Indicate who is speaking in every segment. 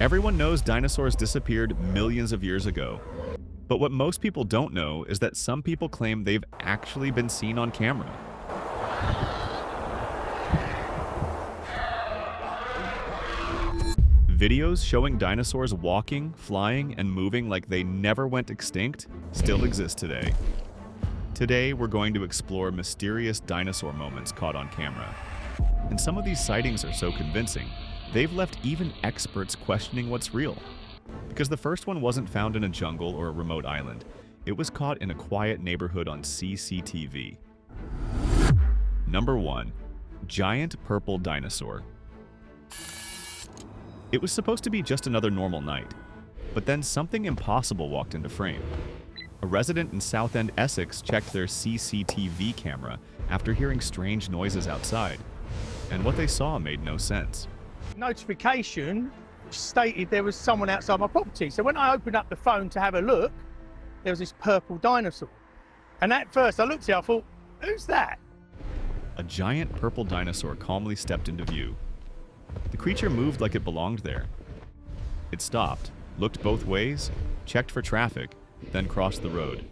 Speaker 1: Everyone knows dinosaurs disappeared millions of years ago. But what most people don't know is that some people claim they've actually been seen on camera. Videos showing dinosaurs walking, flying, and moving like they never went extinct still exist today. Today, we're going to explore mysterious dinosaur moments caught on camera. And some of these sightings are so convincing, they've left even experts questioning what's real. Because the first one wasn't found in a jungle or a remote island. It was caught in a quiet neighborhood on CCTV. Number 1. Giant purple dinosaur. It was supposed to be just another normal night, but then something impossible walked into frame. A resident in Southend, Essex checked their CCTV camera after hearing strange noises outside, and what they saw made no sense.
Speaker 2: Notification stated there was someone outside my property, so when I opened up the phone to have a look, there was this purple dinosaur. And at first I looked at it, I thought, who's that?
Speaker 1: A giant purple dinosaur calmly stepped into view. The creature moved like it belonged there. It stopped, looked both ways, checked for traffic, then crossed the road.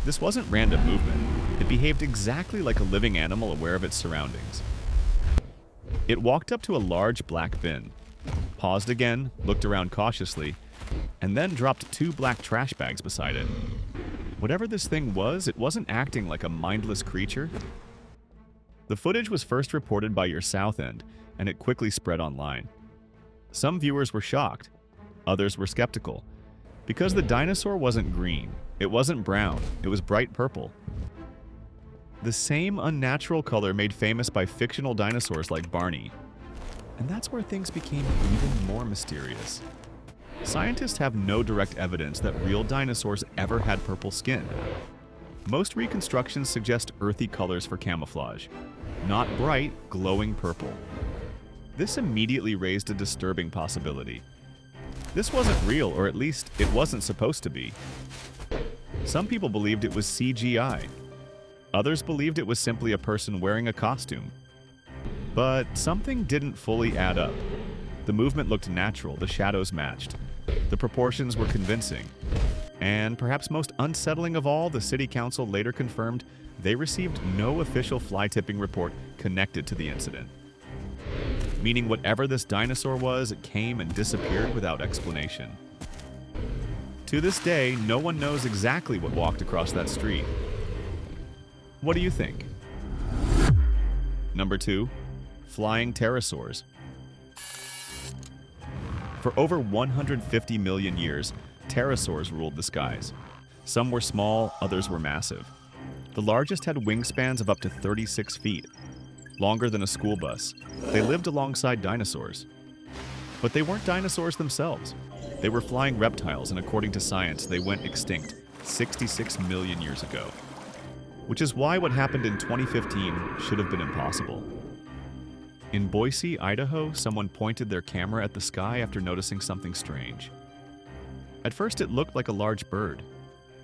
Speaker 1: This wasn't random movement. It behaved exactly like a living animal aware of its surroundings. It walked up to a large black bin, paused again, looked around cautiously, and then dropped 2 black trash bags beside it. Whatever this thing was, it wasn't acting like a mindless creature. The footage was first reported by your Southend, and it quickly spread online. Some viewers were shocked, others were skeptical, because the dinosaur wasn't green, it wasn't brown, it was bright purple. The same unnatural color made famous by fictional dinosaurs like Barney. And that's where things became even more mysterious. Scientists have no direct evidence that real dinosaurs ever had purple skin. Most reconstructions suggest earthy colors for camouflage, not bright, glowing purple. This immediately raised a disturbing possibility. This wasn't real, or at least it wasn't supposed to be. Some people believed it was CGI. Others believed it was simply a person wearing a costume. But something didn't fully add up. The movement looked natural, the shadows matched. The proportions were convincing. And perhaps most unsettling of all, the city council later confirmed they received no official fly tipping report connected to the incident. Meaning whatever this dinosaur was, it came and disappeared without explanation. To this day, no one knows exactly what walked across that street. What do you think? Number 2. Flying pterosaurs. For over 150 million years, pterosaurs ruled the skies. Some were small, others were massive. The largest had wingspans of up to 36 feet, longer than a school bus. They lived alongside dinosaurs. But they weren't dinosaurs themselves. They were flying reptiles, and according to science, they went extinct 66 million years ago. Which is why what happened in 2015 should have been impossible. In Boise, Idaho, someone pointed their camera at the sky after noticing something strange. At first it looked like a large bird,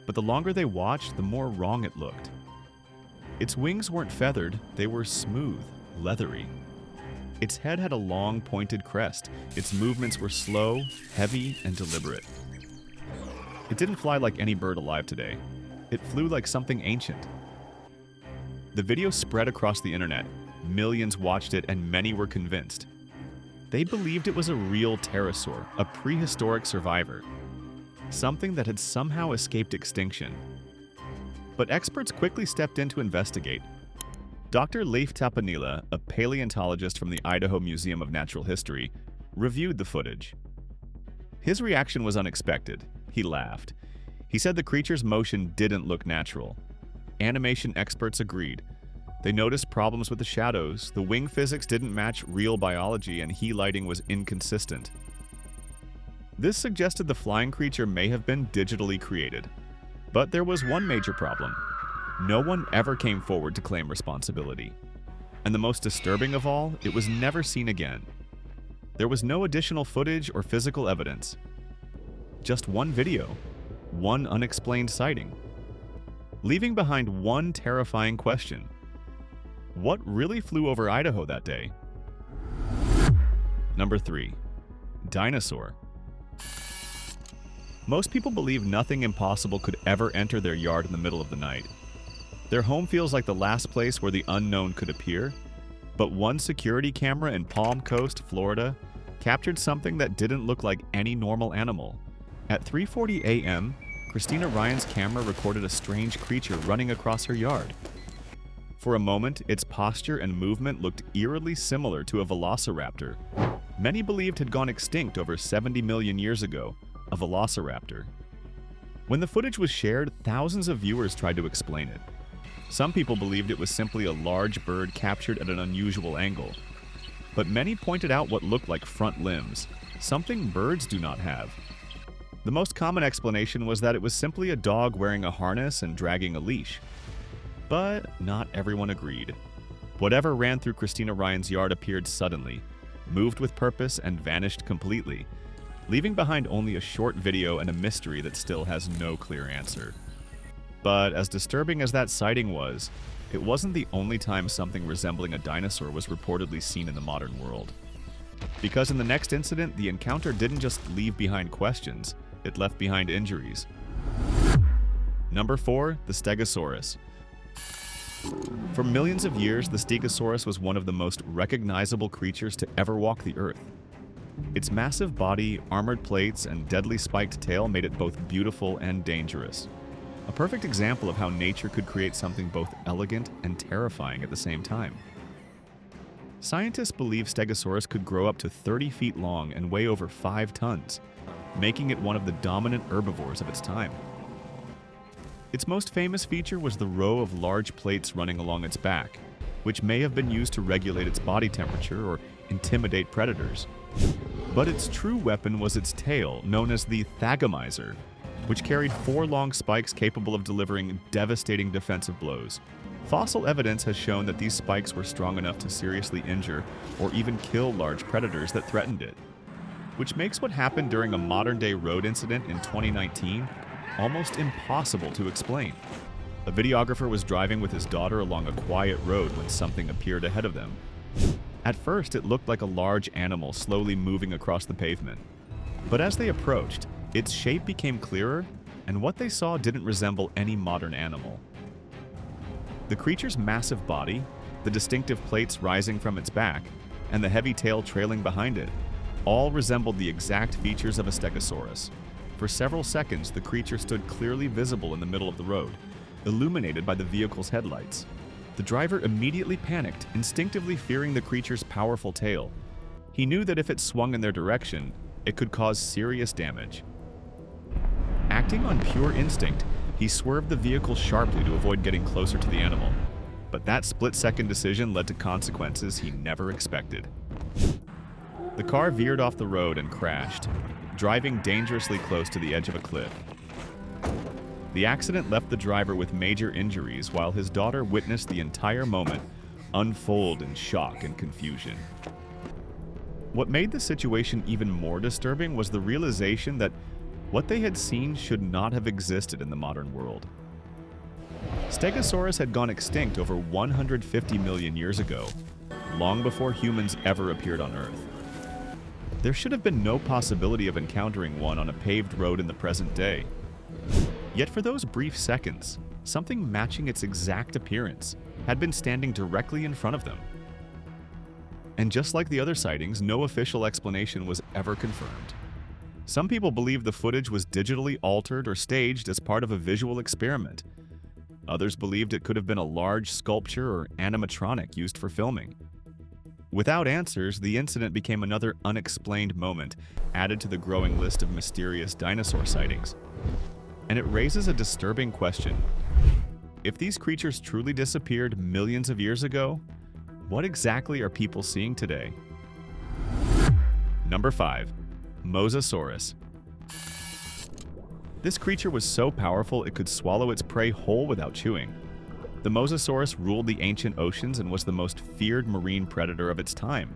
Speaker 1: but the longer they watched, the more wrong it looked. Its wings weren't feathered, they were smooth, leathery. Its head had a long, pointed crest. Its movements were slow, heavy, and deliberate. It didn't fly like any bird alive today. It flew like something ancient. The video spread across the internet. Millions watched it, and many were convinced. They believed it was a real pterosaur, a prehistoric survivor, something that had somehow escaped extinction. But experts quickly stepped in to investigate. Dr. Leif Tapanila, a paleontologist from the Idaho Museum of Natural History, reviewed the footage. His reaction was unexpected. He laughed. He said the creature's motion didn't look natural. Animation experts agreed. They noticed problems with the shadows, the wing physics didn't match real biology, and lighting was inconsistent. This suggested the flying creature may have been digitally created. But there was one major problem. No one ever came forward to claim responsibility. And the most disturbing of all, it was never seen again. There was no additional footage or physical evidence. Just one video, one unexplained sighting, leaving behind one terrifying question. What really flew over Idaho that day? Number 3. Dinosaur. Most people believe nothing impossible could ever enter their yard in the middle of the night. Their home feels like the last place where the unknown could appear, but one security camera in Palm Coast, Florida, captured something that didn't look like any normal animal. At 3:40 a.m., Christina Ryan's camera recorded a strange creature running across her yard. For a moment, its posture and movement looked eerily similar to a velociraptor. Many believed had gone extinct over 70 million years ago, a velociraptor. When the footage was shared, thousands of viewers tried to explain it. Some people believed it was simply a large bird captured at an unusual angle. But many pointed out what looked like front limbs, something birds do not have. The most common explanation was that it was simply a dog wearing a harness and dragging a leash. But not everyone agreed. Whatever ran through Christina Ryan's yard appeared suddenly, moved with purpose, and vanished completely, leaving behind only a short video and a mystery that still has no clear answer. But as disturbing as that sighting was, it wasn't the only time something resembling a dinosaur was reportedly seen in the modern world. Because in the next incident, the encounter didn't just leave behind questions, it left behind injuries. Number 4, the Stegosaurus. For millions of years, the Stegosaurus was one of the most recognizable creatures to ever walk the Earth. Its massive body, armored plates, and deadly spiked tail made it both beautiful and dangerous. A perfect example of how nature could create something both elegant and terrifying at the same time. Scientists believe Stegosaurus could grow up to 30 feet long and weigh over 5 tons, making it one of the dominant herbivores of its time. Its most famous feature was the row of large plates running along its back, which may have been used to regulate its body temperature or intimidate predators. But its true weapon was its tail, known as the thagomizer, which carried 4 long spikes capable of delivering devastating defensive blows. Fossil evidence has shown that these spikes were strong enough to seriously injure or even kill large predators that threatened it, which makes what happened during a modern-day road incident in 2019 almost impossible to explain. A videographer was driving with his daughter along a quiet road when something appeared ahead of them. At first, it looked like a large animal slowly moving across the pavement. But as they approached, its shape became clearer, and what they saw didn't resemble any modern animal. The creature's massive body, the distinctive plates rising from its back, and the heavy tail trailing behind it, all resembled the exact features of a Stegosaurus. For several seconds, the creature stood clearly visible in the middle of the road, illuminated by the vehicle's headlights. The driver immediately panicked, instinctively fearing the creature's powerful tail. He knew that if it swung in their direction, it could cause serious damage. Acting on pure instinct, he swerved the vehicle sharply to avoid getting closer to the animal. But that split-second decision led to consequences he never expected. The car veered off the road and crashed, driving dangerously close to the edge of a cliff. The accident left the driver with major injuries while his daughter witnessed the entire moment unfold in shock and confusion. What made the situation even more disturbing was the realization that what they had seen should not have existed in the modern world. Stegosaurus had gone extinct over 150 million years ago, long before humans ever appeared on Earth. There should have been no possibility of encountering one on a paved road in the present day. Yet for those brief seconds, something matching its exact appearance had been standing directly in front of them. And just like the other sightings, no official explanation was ever confirmed. Some people believe the footage was digitally altered or staged as part of a visual experiment. Others believed it could have been a large sculpture or animatronic used for filming. Without answers, the incident became another unexplained moment added to the growing list of mysterious dinosaur sightings. And it raises a disturbing question. If these creatures truly disappeared millions of years ago, what exactly are people seeing today? Number 5. Mosasaurus. This creature was so powerful it could swallow its prey whole without chewing. The Mosasaurus ruled the ancient oceans and was the most feared marine predator of its time.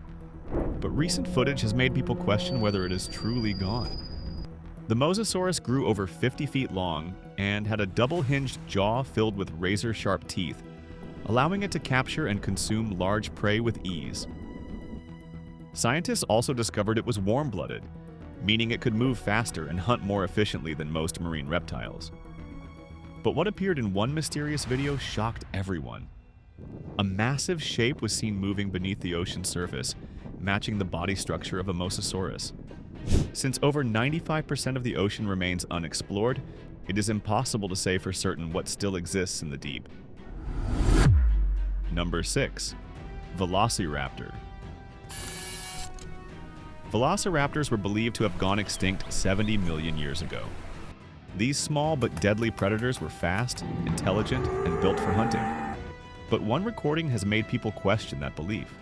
Speaker 1: But recent footage has made people question whether it is truly gone. The Mosasaurus grew over 50 feet long and had a double-hinged jaw filled with razor-sharp teeth, allowing it to capture and consume large prey with ease. Scientists also discovered it was warm-blooded, meaning it could move faster and hunt more efficiently than most marine reptiles. But what appeared in one mysterious video shocked everyone. A massive shape was seen moving beneath the ocean's surface, matching the body structure of a mosasaurus. Since over 95% of the ocean remains unexplored, it is impossible to say for certain what still exists in the deep. Number 6. Velociraptor. Velociraptors were believed to have gone extinct 70 million years ago. These small but deadly predators were fast, intelligent, and built for hunting. But one recording has made people question that belief.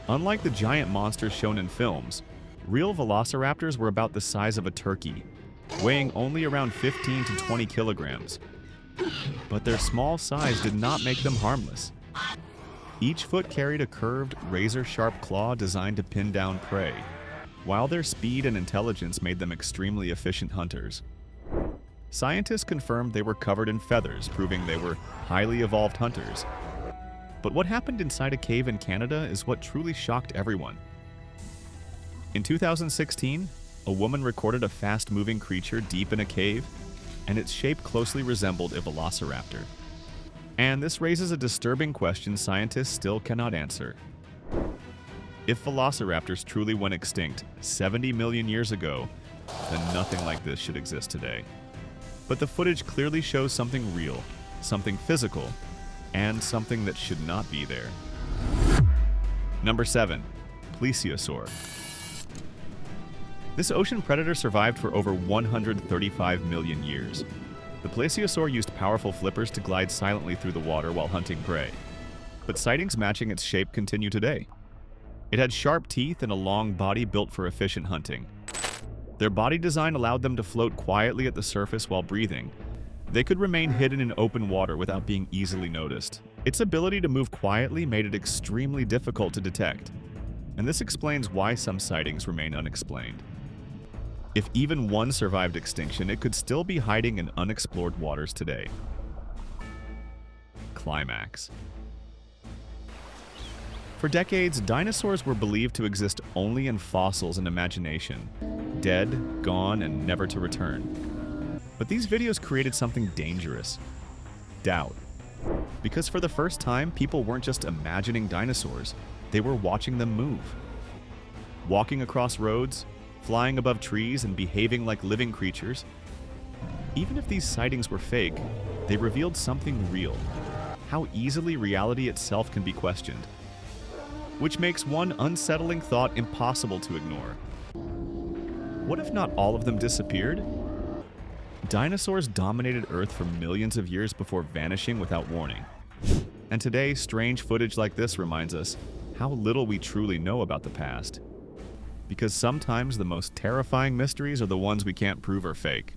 Speaker 1: Unlike the giant monsters shown in films, real velociraptors were about the size of a turkey, weighing only around 15 to 20 kilograms. But their small size did not make them harmless. Each foot carried a curved, razor-sharp claw designed to pin down prey, while their speed and intelligence made them extremely efficient hunters. Scientists confirmed they were covered in feathers, proving they were highly evolved hunters. But what happened inside a cave in Canada is what truly shocked everyone. In 2016, a woman recorded a fast-moving creature deep in a cave, and its shape closely resembled a velociraptor. And this raises a disturbing question scientists still cannot answer. If velociraptors truly went extinct 70 million years ago, then nothing like this should exist today. But the footage clearly shows something real, something physical, and something that should not be there. Number 7. Plesiosaur. This ocean predator survived for over 135 million years. The plesiosaur used powerful flippers to glide silently through the water while hunting prey. But sightings matching its shape continue today. It had sharp teeth and a long body built for efficient hunting. Their body design allowed them to float quietly at the surface while breathing. They could remain hidden in open water without being easily noticed. Its ability to move quietly made it extremely difficult to detect. And this explains why some sightings remain unexplained. If even one survived extinction, it could still be hiding in unexplored waters today. Climax. For decades, dinosaurs were believed to exist only in fossils and imagination, dead, gone, and never to return. But these videos created something dangerous: doubt. Because for the first time, people weren't just imagining dinosaurs, they were watching them move. Walking across roads, flying above trees, and behaving like living creatures. Even if these sightings were fake, they revealed something real: how easily reality itself can be questioned. Which makes one unsettling thought impossible to ignore. What if not all of them disappeared? Dinosaurs dominated Earth for millions of years before vanishing without warning. And today, strange footage like this reminds us how little we truly know about the past. Because sometimes the most terrifying mysteries are the ones we can't prove are fake.